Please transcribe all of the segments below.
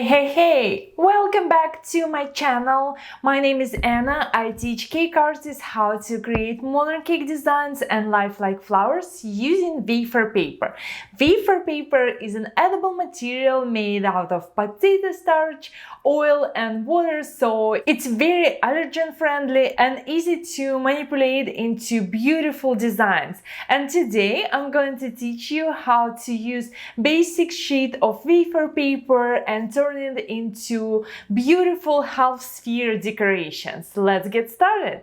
Hey! Welcome back to my channel. My name is Anna. I teach cake artists how to create modern cake designs and lifelike flowers using Wafer paper. Wafer paper is an edible material made out of potato starch, oil and water, so it's very allergen friendly and easy to manipulate into beautiful designs. And today I'm going to teach you how to use basic sheet of Wafer paper and turn it into beautiful half-sphere decorations. Let's get started!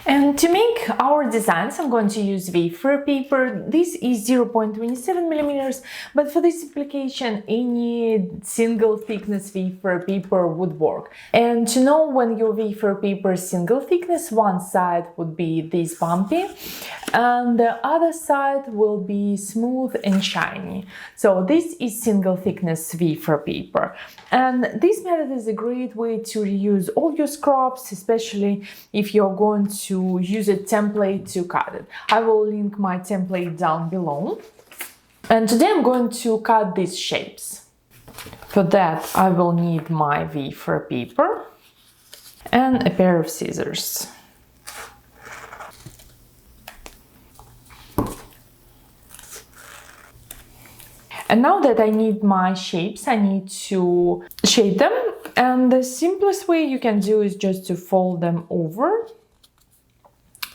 And to make our designs, I'm going to use Wafer paper. This is 0.27 millimeters, but for this application, any single thickness Wafer paper would work. And to know when your Wafer paper is single thickness, one side would be this bumpy, and the other side will be smooth and shiny. So this is single thickness Wafer paper. And this method is a great way to reuse all your scraps, especially if you're going to use a template to cut it. I will link my template down below. And today I'm going to cut these shapes. For that I will need my Wafer paper and a pair of scissors. And now that I need my shapes, I need to shape them. And the simplest way you can do is just to fold them over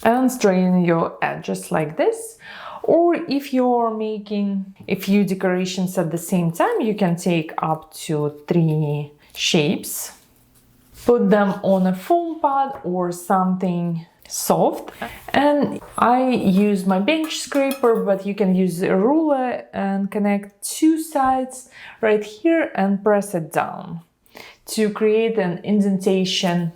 and straighten your edges like this. Or if you're making a few decorations at the same time, you can take up to 3 shapes, put them on a foam pad or something soft, and I use my bench scraper, but you can use a ruler and connect 2 sides right here and press it down to create an indentation.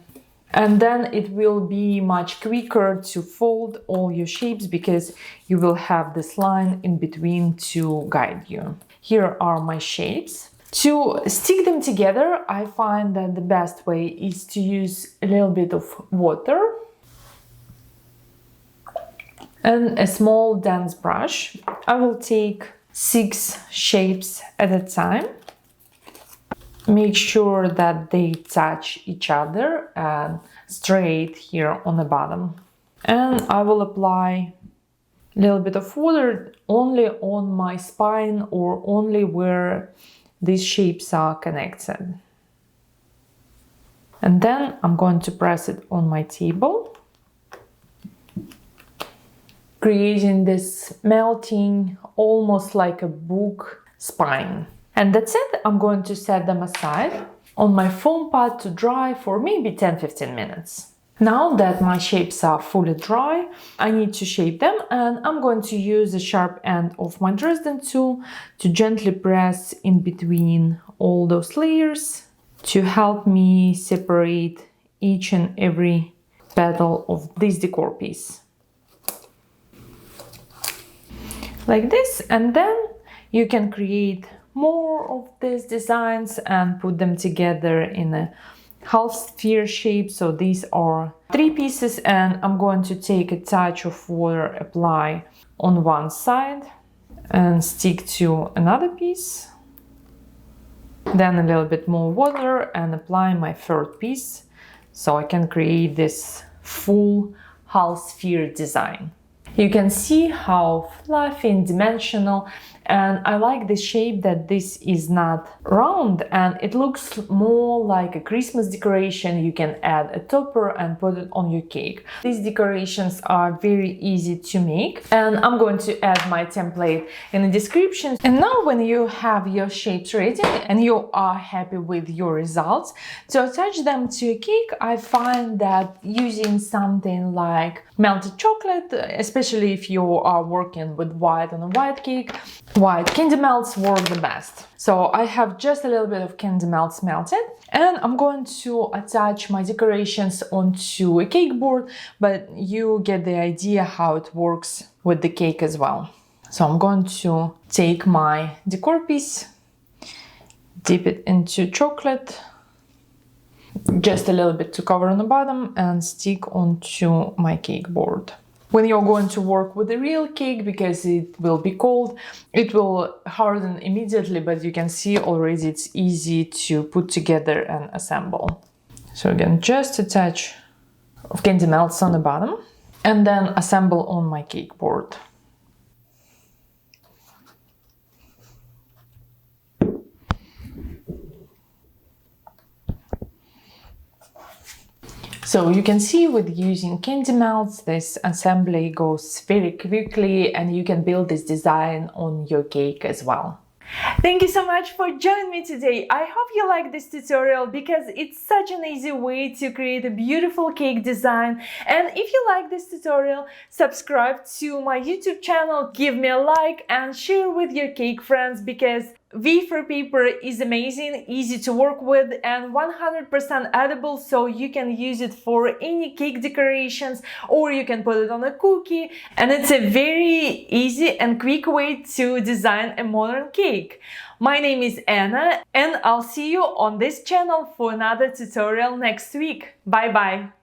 And then it will be much quicker to fold all your shapes because you will have this line in between to guide you. Here are my shapes. To stick them together, I find that the best way is to use a little bit of water and a small dense brush. I will take 6 shapes at a time. Make sure that they touch each other and straight here on the bottom. And I will apply a little bit of water only on my spine or only where these shapes are connected. And then I'm going to press it on my table, creating this melting, almost like a book spine. And that's it. I'm going to set them aside on my foam pad to dry for maybe 10-15 minutes. Now that my shapes are fully dry, I need to shape them, and I'm going to use the sharp end of my Dresden tool to gently press in between all those layers to help me separate each and every petal of this decor piece. Like this, and then you can create more of these designs and put them together in a half sphere shape. So these are 3 pieces, and I'm going to take a touch of water, apply on one side and stick to another piece, then a little bit more water and apply my 3rd piece, so I can create this full half sphere design. You can see how fluffy and dimensional, and I like the shape that this is not round and it looks more like a Christmas decoration. You can add a topper and put it on your cake. These decorations are very easy to make, and I'm going to add my template in the description. And now when you have your shapes ready and you are happy with your results, to attach them to a cake, I find that using something like melted chocolate, especially if you are working with white on a white cake, white candy melts work the best. So I have just a little bit of candy melts melted, and I'm going to attach my decorations onto a cake board, but you get the idea how it works with the cake as well. So I'm going to take my decor piece, dip it into chocolate, just a little bit to cover on the bottom, and stick onto my cake board. When you're going to work with a real cake, because it will be cold, it will harden immediately, but you can see already it's easy to put together and assemble. So again, just a touch of candy melts on the bottom and then assemble on my cake board. So you can see with using candy melts, this assembly goes very quickly and you can build this design on your cake as well. Thank you so much for joining me today. I hope you like this tutorial because it's such an easy way to create a beautiful cake design. And if you like this tutorial, subscribe to my YouTube channel, give me a like and share with your cake friends, because Wafer paper is amazing, easy to work with and 100% edible, so you can use it for any cake decorations or you can put it on a cookie, and it's a very easy and quick way to design a modern cake. My name is Anna and I'll see you on this channel for another tutorial next week. Bye bye!